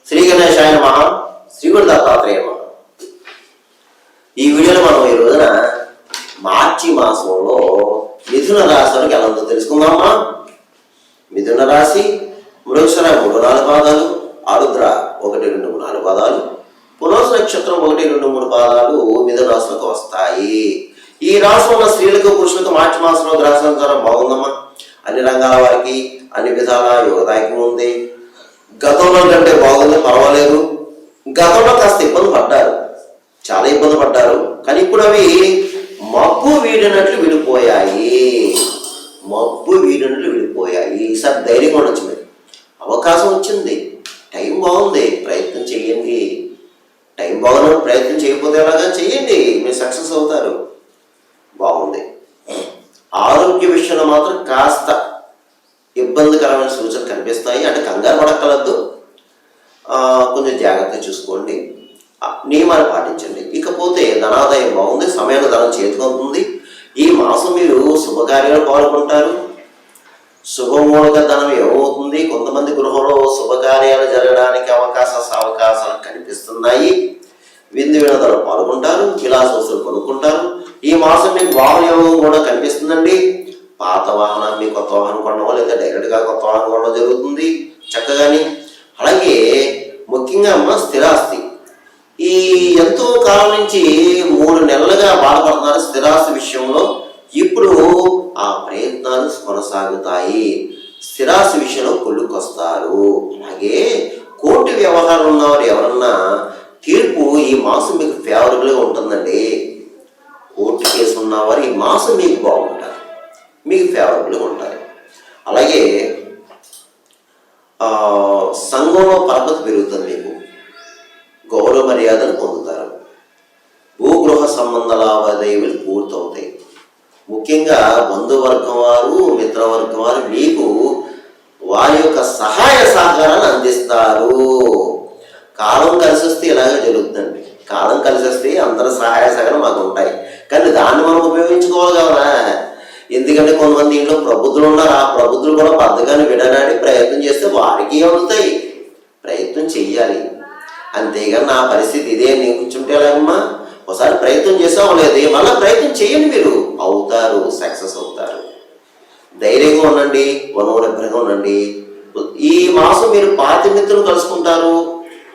శ్రీ గణేశాయ నమః. శ్రీ గురు దత్తాత్రేయ నమః. ఈ వీడియోలో మనం ఈ రోజున మార్చి మాసంలో మిథున రాశి వారికి ఎలా ఉందో తెలుసుకుందామా. మిథున రాశి మృగశిర 3-4 పాదాలు, ఆరుద్ర 1-2-3-4 పాదాలు, పునర్వసు నక్షత్రం 1-2-3 పాదాలు మిథున రాశిలోకి వస్తాయి. ఈ రాశిలో ఉన్న స్త్రీలకు పురుషులకు మార్చి మాసంలో గ్రహ సంచారం బాగుందమ్మా. అన్ని రంగాల వారికి అన్ని విధాల యోగదాయకం ఉంది. గతంలో కంటే బాగుంది, పర్వాలేదు. గతంలో కాస్త ఇబ్బంది పడ్డారు, చాలా ఇబ్బంది పడ్డారు. కానీ ఇప్పుడు అవి మబ్బు వీడినట్లు విడిపోయాయి. ఈసారి ధైర్యంగా ఉండొచ్చు. మీరు అవకాశం వచ్చింది, టైం బాగుంది, ప్రయత్నం చెయ్యండి. టైం బాగున్నప్పుడు ప్రయత్నం చేయకపోతే ఎలాగా చెయ్యండి, మీరు సక్సెస్ అవుతారు. బాగుంది. ఆరోగ్య విషయంలో మాత్రం కాస్త ఇబ్బందికరమైన సూచనలు కనిపిస్తాయి. అంటే కంగారు పడక్కలద్దు, కొంచెం జాగ్రత్త చూసుకోండి, నియమాలు పాటించండి. ఇకపోతే ధనాదాయం బాగుంది, సమయానికి ధనం చేతికొస్తుంది. ఈ మాసం మీరు శుభకార్యాలు పాల్గొంటారు. శుభమూలక ధనం ఏమవుతుంది. కొంతమంది గృహంలో శుభకార్యాలు జరగడానికి అవకాశాలు కనిపిస్తున్నాయి. విందు వినోదాలు పాల్గొంటారు, విలాస వస్తువులు కొనుక్కుంటారు. ఈ మాసం మీకు వాహన యోగం కూడా కనిపిస్తుందండి. పాత వాహనాన్ని కొత్త వాహనం కొనడం, లేదా డైరెక్ట్గా కొత్త వాహనం కొనడం జరుగుతుంది చక్కగాని. అలాగే ముఖ్యంగా స్థిరాస్తి. ఈ ఎంతో కాలం నుంచి 3 నెలలుగా బాధపడుతున్నారు స్థిరాస్తి విషయంలో. ఇప్పుడు ఆ ప్రయత్నాలు కొనసాగుతాయి. స్థిరాస్తి విషయంలో కొలుకొస్తారు. అలాగే కోర్టు వ్యవహారం ఉన్నవారు ఎవరన్నా తీర్పు ఈ మాసం మీకు ఫేవరబుల్గా ఉంటుందండి. కోర్టు కేసు ఉన్నవారు ఈ మాసం మీకు బాగుంటారు, మీకు ఫేవరబుల్గా ఉంటారు. అలాగే సంఘంలో పరపతి పెరుగుతుంది, మీకు గౌరవ మర్యాదలు పొందుతారు. భూగృహ సంబంధ లావాదేవీలు పూర్తవుతాయి. ముఖ్యంగా బంధువర్గం వారు, మిత్రవర్గం వారు మీకు వారి యొక్క సహాయ సహకారాన్ని అందిస్తారు. కాలం కలిసి వస్తే ఇలాగే జరుగుతుందండి. కాలం కలిసి వస్తే అందరి సహాయ సహకారం మాకు ఉంటాయి. కానీ దాన్ని మనం ఉపయోగించుకోవాలి కదా. ఎందుకంటే కొంతమంది ఇంట్లో ప్రబుద్ధులు ఉన్నారు. ఆ ప్రబుద్ధులు కూడా బద్దగాన్ని విడనాడి ప్రయత్నం చేస్తే వారికి అవుతాయి. ప్రయత్నం చెయ్యాలి, అంతేగాని నా పరిస్థితి ఇదే నేను కూర్చుంటే ఎలాగమ్మా. ఒకసారి ప్రయత్నం చేసాం లేదు, మళ్ళీ ప్రయత్నం చేయండి, మీరు అవుతారు, సక్సెస్ అవుతారు. ధైర్యంగా ఉండండి, వనోనిబ్రంగా ఉండండి. ఈ మాసం మీరు పాతి మిత్రులు కలుసుకుంటారు.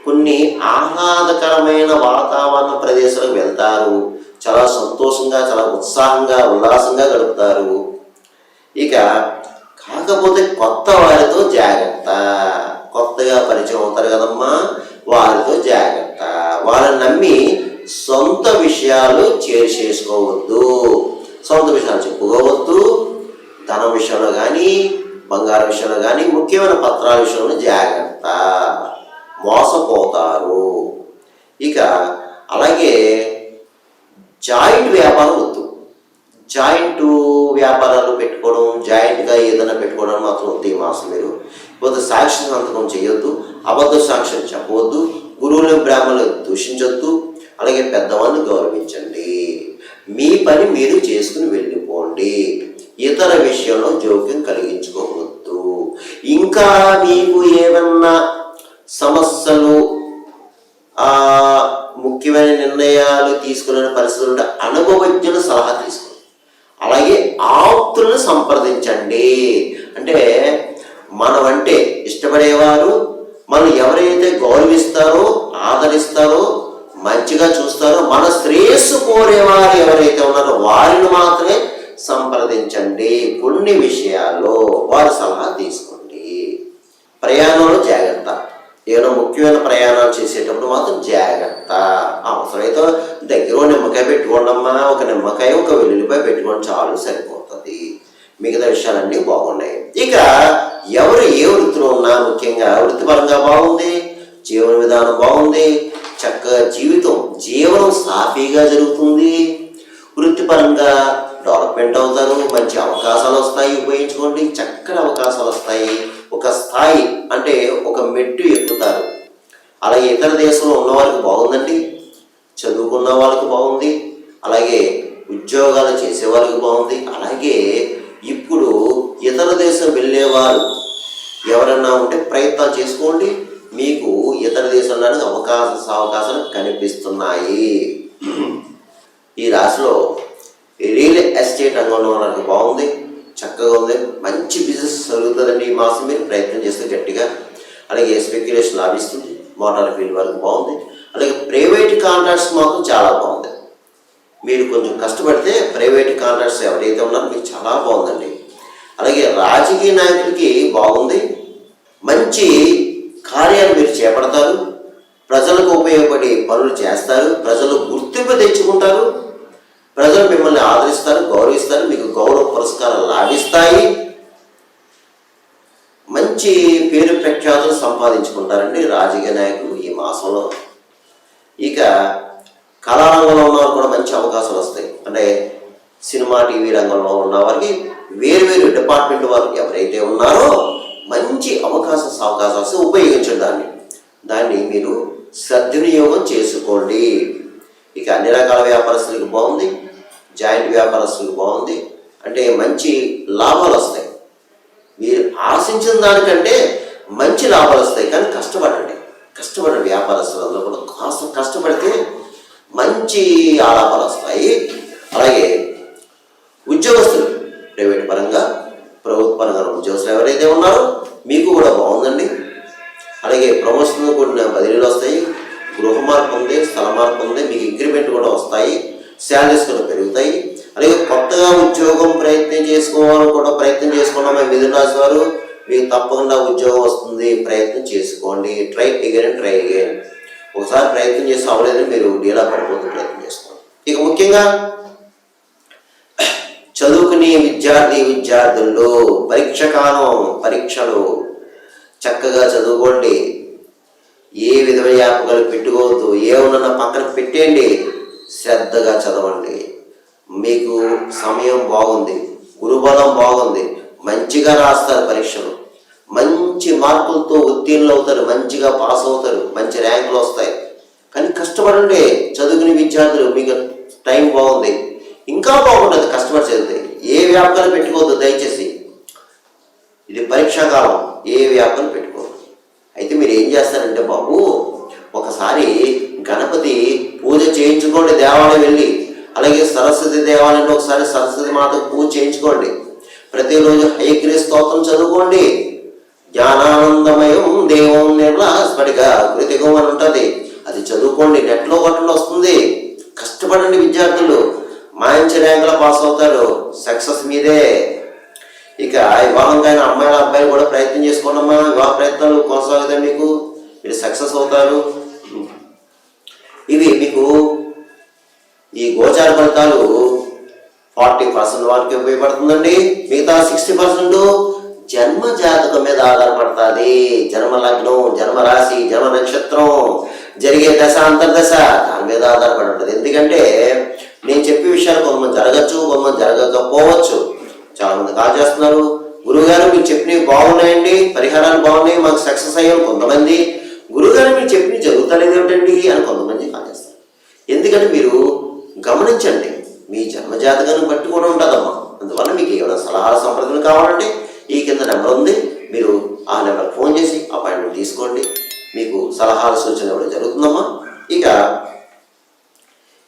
కొన్ని ఆహ్లాదకరమైన వాతావరణ ప్రదేశాలకు వెళ్తారు. చాలా సంతోషంగా, చాలా ఉత్సాహంగా, ఉల్లాసంగా గడుపుతారు. ఇక కాకపోతే కొత్త వారితో జాగ్రత్త. కొత్తగా పరిచయం అవుతారు కదమ్మా, వారితో జాగ్రత్త. వాళ్ళని నమ్మి సొంత విషయాలు చేసుకోవద్దు, సొంత విషయాలు చెప్పుకోవద్దు. ధనం విషయంలో కానీ, బంగారం విషయంలో కానీ, ముఖ్యమైన పత్రాల విషయంలో జాగ్రత్త, మోసపోతారు. ఇక అలాగే జాయింట్ వ్యాపారం వద్దు. జాయింట్ వ్యాపారాలు పెట్టుకోవడం, జాయింట్గా ఏదైనా పెట్టుకోవడం మాత్రం వద్దు. ఈ మాసం మీరు పోతే సాక్షి సంతకం చేయొద్దు, అబద్ధ సాక్ష్యం చెప్పవద్దు, గురువులను బ్రాహ్మణులు దూషించొద్దు. అలాగే పెద్దవాళ్ళని గౌరవించండి. మీ పని మీరు చేసుకుని వెళ్ళిపోండి. ఇతర విషయంలో జోక్యం కలిగించుకోవద్దు. ఇంకా మీకు ఏమన్నా సమస్యలు, ముఖ్యమైన నిర్ణయాలు తీసుకునే పరిస్థితులు అనుభవజ్ఞుల సలహా తీసుకోండి. అలాగే ఆప్తులను సంప్రదించండి. అంటే మనమంటే ఇష్టపడేవారు, మనం ఎవరైతే గౌరవిస్తారో, ఆదరిస్తారో, మంచిగా చూస్తారో, మన శ్రేయస్సు కోరేవారు ఎవరైతే ఉన్నారో వారిని మాత్రమే సంప్రదించండి. కొన్ని విషయాల్లో వారి సలహా తీసుకోండి. ప్రయాణంలో జాగ్రత్త. ఏదైనా ముఖ్యమైన ప్రయాణాలు చేసేటప్పుడు మాత్రం జాగ్రత్త. అవసరమైతే దగ్గర నిమ్మకాయ పెట్టుకోండమ్మా. ఒక నిమ్మకాయ, ఒక వెల్లుల్లిపాయ పెట్టుకోండి, చాలు, సరిపోతుంది. మిగతా విషయాలన్నీ బాగున్నాయి. ఇక ఎవరు ఏ వృత్తిలో ఉన్నా, ముఖ్యంగా వృత్తిపరంగా బాగుంది, జీవన విధానం బాగుంది, చక్కగా జీవనం సాఫీగా జరుగుతుంది. వృత్తిపరంగా డెవలప్మెంట్ అవుతారు, మంచి అవకాశాలు వస్తాయి, ఉపయోగించుకోండి. చక్కని అవకాశాలు వస్తాయి. ఒక స్థాయి అంటే ఒక మెట్టు ఎక్కుతారు. అలాగే ఇతర దేశంలో ఉన్నవారికి బాగుందండి, చదువుకున్న వాళ్ళకి బాగుంది, అలాగే ఉద్యోగాలు చేసేవారికి బాగుంది. అలాగే ఇప్పుడు ఇతర దేశం వెళ్ళేవారు ఎవరన్నా ఉంటే ప్రయత్నాలు చేసుకోండి. మీకు ఇతర చేసి ఉండడానికి అవకాశాలు కనిపిస్తున్నాయి. ఈ రాశిలో రియల్ ఎస్టేట్ రంగంలో ఉండడానికి బాగుంది, చక్కగా ఉంది, మంచి బిజినెస్ జరుగుతుందండి. ఈ మాసం మీరు ప్రయత్నం చేస్తే గట్టిగా. అలాగే స్పెక్యులేషన్ లాభిస్తుంది, మోటార్ ఫీల్డ్ వరకు బాగుంది. అలాగే ప్రైవేట్ కాంట్రాక్ట్స్ మాత్రం చాలా బాగుంది. మీరు కొంచెం కష్టపడితే ప్రైవేట్ కాంట్రాక్ట్స్ ఎవరైతే ఉన్నారో మీకు చాలా బాగుందండి. అలాగే రాజకీయ నాయకులకి బాగుంది, మంచి కార్యాలు మీరు చేపడతారు, ప్రజలకు ఉపయోగపడే పనులు చేస్తారు, ప్రజలు గుర్తింపు తెచ్చుకుంటారు, ప్రజలు మిమ్మల్ని ఆదరిస్తారు, గౌరవిస్తారు, మీకు గౌరవ పురస్కారాలు లాభిస్తాయి, మంచి పేరు ప్రఖ్యాతులు సంపాదించుకుంటారండి రాజకీయ నాయకులు ఈ మాసంలో. ఇక కళారంగంలో ఉన్నవారు కూడా మంచి అవకాశాలు వస్తాయి. అంటే సినిమా టీవీ రంగంలో ఉన్న వారికి వేరు డిపార్ట్మెంట్ వారు ఎవరైతే ఉన్నారో మంచి అవకాశాలు ఉపయోగించండి. దాన్ని మీరు సద్వినియోగం చేసుకోండి. ఇక అన్ని రకాల వ్యాపారస్తులకు బాగుంది, జాయింట్ వ్యాపారస్తులకు బాగుంది. అంటే మంచి లాభాలు వస్తాయి. మీరు ఆశించిన దానికంటే మంచి లాభాలు వస్తాయి. కానీ కష్టపడండి వ్యాపారస్తులందరూ కూడా కాస్త కష్టపడితే మంచి ఆలాభాలు వస్తాయి. అలాగే ఉద్యోగస్తులు ప్రైవేట్ పరంగా ప్రభుత్వ పరంగా ఉద్యోగస్తులు ఎవరైతే ఉన్నారో మీకు కూడా బాగుందండి. అలాగే ప్రమోషన్తో కూడిన బదిలీలు వస్తాయి, గృహ మార్పు ఉంది, స్థల మార్పు ఉంది, మీకు ఇంక్రిమెంట్ కూడా వస్తాయి, శాలరీస్ కూడా పెరుగుతాయి. అలాగే కొత్తగా ఉద్యోగం ప్రయత్నం చేసుకున్నాం మిథున రాశి వారు, మీకు తప్పకుండా ఉద్యోగం వస్తుంది, ప్రయత్నం చేసుకోండి. Try again. ఒకసారి ప్రయత్నం చేసి అవ్వలేదని మీరు డీలా పడిపోతూ ప్రయత్నం చేసుకోండి. ఇక ముఖ్యంగా చదువుకునే విద్యార్థుల్లో పరీక్ష కాలం, పరీక్షలు చక్కగా చదువుకోండి. ఏ విధమైన జ్ఞాపకాలు పెట్టుకోవద్దు, ఏమన్నా పక్కన పెట్టేయండి, శ్రద్ధగా చదవండి. మీకు సమయం బాగుంది, గురుబలం బాగుంది, మంచిగా రాస్తారు పరీక్షలు, మంచి మార్కులతో ఉత్తీర్ణులు అవుతారు, మంచిగా పాస్ అవుతారు, మంచి ర్యాంకులు వస్తాయి. కానీ కష్టపడండి చదువుకునే విద్యార్థులు, మీకు టైం బాగుంది, ఇంకా బాగుంటుంది కష్టపడి చదివితే. ఏ వ్యాపకాలు పెట్టుకోవద్దు దయచేసి, ఇది పరీక్షాకాలం, ఏ వ్యాపకాలు పెట్టుకోవద్దు. అయితే మీరు ఏం చేస్తారంటే బాబు, ఒకసారి గణపతి పూజ చేయించుకోండి దేవాలయం వెళ్ళి. అలాగే సరస్వతి దేవాలయంలో ఒకసారి సరస్వతి మాతకు పూజ చేయించుకోండి. ప్రతిరోజు హయగ్రీవ స్తోత్రం చదువుకోండి. జ్ఞానానందమయం దేవం నిర్మల స్ఫటిక కృతికం అని ఉంటుంది, అది చదువుకోండి. నెట్లో కొట్టండి, వస్తుంది. కష్టపడండి విద్యార్థులు, మంచి ర్యాంకులో పాస్ అవుతారు, సక్సెస్ మీదే. ఇక వివాహంకైనా అమ్మాయిల అబ్బాయిలు కూడా ప్రయత్నం చేసుకోండి అమ్మా, వివాహ ప్రయత్నాలు కొనసాగుతాయి, మీరు సక్సెస్ అవుతారు. ఇవి మీకు ఈ గోచార ఫలితాలు 40% వారికి ఉపయోగపడుతుందండి. మిగతా 60% జన్మ జాతకం మీద ఆధారపడుతుంది. జన్మ లగ్నం, జన్మ రాశి, జన్మ నక్షత్రం, జరిగే దశ అంతర్దశ దాని మీద ఆధారపడి ఉంటుంది. ఎందుకంటే నేను చెప్పే విషయాలు కొంతమంది జరగచ్చు, కొంతమంది జరగకపోవచ్చు. చాలా మంది కాల్ చేస్తున్నారు, గురువుగారు మీరు చెప్పినవి బాగున్నాయండి, పరిహారాలు బాగున్నాయి, మాకు సక్సెస్ అయ్యాం. కొంతమంది గురువుగారు మీరు చెప్పినవి జరుగుతలేదు ఏమిటండి అని కొంతమంది కాల్ చేస్తారు. ఎందుకంటే మీరు గమనించండి, మీ జన్మజాతకాన్ని బట్టి కూడా ఉంటుందమ్మా. అందువల్ల మీకు ఏమైనా సలహాల సంప్రదనలు కావాలంటే ఈ కింద నెంబర్ ఉంది, మీరు ఆ నెంబర్కి ఫోన్ చేసి అపాయింట్మెంట్ తీసుకోండి, మీకు సలహాల సూచన ఇవ్వడం జరుగుతుందమ్మా. ఇక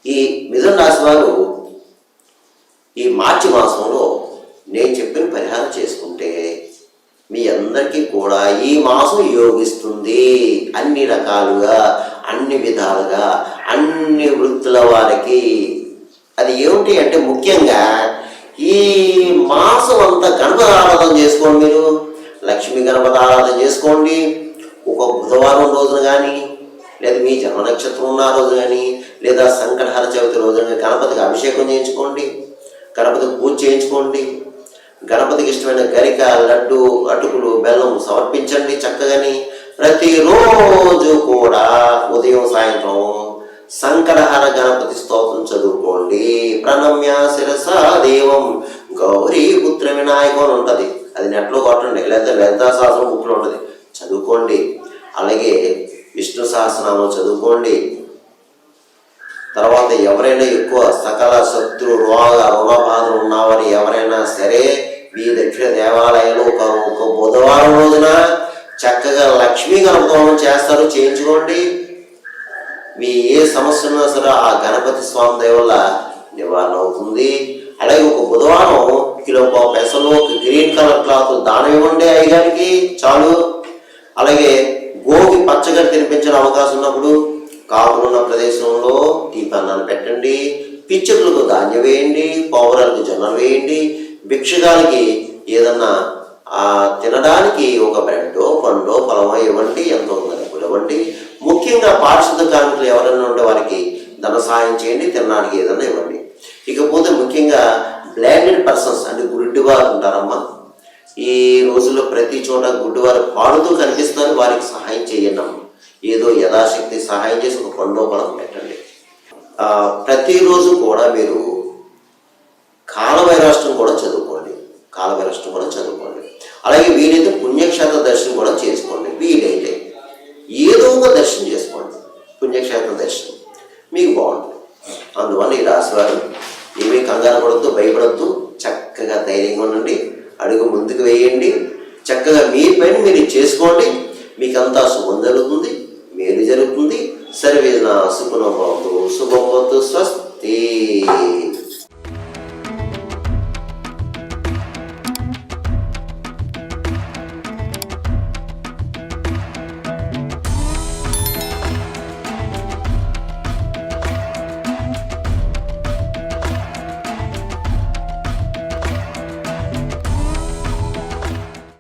ఈ మిథున రాశి వారు ఈ మార్చి మాసంలో నేను చెప్పిన పరిహారం చేసుకుంటే మీ అందరికీ కూడా ఈ మాసం యోగిస్తుంది. అన్ని రకాలుగా, అన్ని విధాలుగా, అన్ని వృత్తుల వారికి. అది ఏమిటి అంటే ముఖ్యంగా ఈ మాసం అంతా గణపతి ఆరాధన చేసుకోండి. మీరు లక్ష్మీ గణపతి ఆరాధన చేసుకోండి. ఒక బుధవారం రోజున కానీ, లేదా మీ జన్మ నక్షత్రం ఉన్న రోజు కానీ, లేదా సంకటహర చవితి రోజున గణపతికి అభిషేకం చేయించుకోండి, గణపతికి పూజ చేయించుకోండి. గణపతికి ఇష్టమైన గరిక, లడ్డు, అటుకులు, బెల్లం సమర్పించండి చక్కగాని. ప్రతిరోజు కూడా ఉదయం సాయంత్రం సంకటహర గణపతి స్తోత్రం చదువుకోండి. ప్రణమ్య శిరస దేవం గౌరీ పుత్ర వినాయకం అని ఉంటుంది, అది నెట్లో కొట్టండి, లేదా లలితా సహస్రం బుక్లో ఉంటుంది, చదువుకోండి. అలాగే విష్ణు సహస్రనామం చదువుకోండి. తర్వాత ఎవరైనా ఎక్కువ సకల శత్రు రోగ రుణబాధలు ఉన్నవారు ఎవరైనా సరే మీ దక్షిణ దేవాలయంలో ఒక బుధవారం రోజున చక్కగా లక్ష్మీ గణపతి చేస్తారు, చేయించుకోండి. మీ ఏ సమస్య ఉన్నా సరే ఆ గణపతి స్వామి దయ వల్ల నివారణ అవుతుంది. అలాగే ఒక బుధవారం కిలో పెసలు, ఒక గ్రీన్ కలర్ క్లాత్ దానం ఇవ్వండి అయ్యగారికి చాలు. అలాగే గోకి పచ్చగడ్డి తినిపించిన అవకాశం ఉన్నప్పుడు కాపులున్న ప్రదేశంలో దీపాన్నాన్ని పెట్టండి. పిచ్చుకలకు ధాన్యం వేయండి, పౌరాలకు జొన్నలు వేయండి. భిక్షగానికి ఏదన్నా తినడానికి ఒక బ్రెడ్డో పండో పొలమో ఇవ్వండి, ఎంతో డబ్బులు ఇవ్వండి. ముఖ్యంగా పారిశుద్ధ కార్మికులు ఎవరైనా ఉండే వారికి ధన సహాయం చేయండి, తినడానికి ఏదైనా ఇవ్వండి. ఇకపోతే ముఖ్యంగా బ్లైండెడ్ పర్సన్స్ అంటే గుడ్డివారు ఉంటారమ్మా. ఈ రోజుల్లో ప్రతి చోట గుడ్డివారు పాడుతూ కనిపిస్తారు, వారికి సహాయం చేయండి అమ్మ. ఏదో యథాశక్తి సహాయం చేసి ఒక పండో పొలం పెట్టండి. ప్రతిరోజు కూడా మీరు కాలభైరవాష్టం కూడా చదువుకోండి, కాలభైరవాష్టం కూడా చదువుకోండి. అలాగే వీలైతే పుణ్యక్షేత్ర దర్శనం కూడా చేసుకోండి. వీలైతే ఏదో ఒక దర్శనం చేసుకోండి, పుణ్యక్షేత్ర దర్శనం మీకు బాగుంటుంది. అందువల్ల ఈ రాశి వారు ఏమీ కంగారు పడద్దు, భయపడద్దు, చక్కగా ధైర్యంగా ఉండండి, అడుగు ముందుకు వేయండి. చక్కగా మీ పైన మీరు చేసుకోండి, మీకంతా శుభం జరుగుతుంది, మేలు జరుగుతుంది. సర్వేజన సుఖనో భవంతు, శుభం భవంతు, స్వస్తి.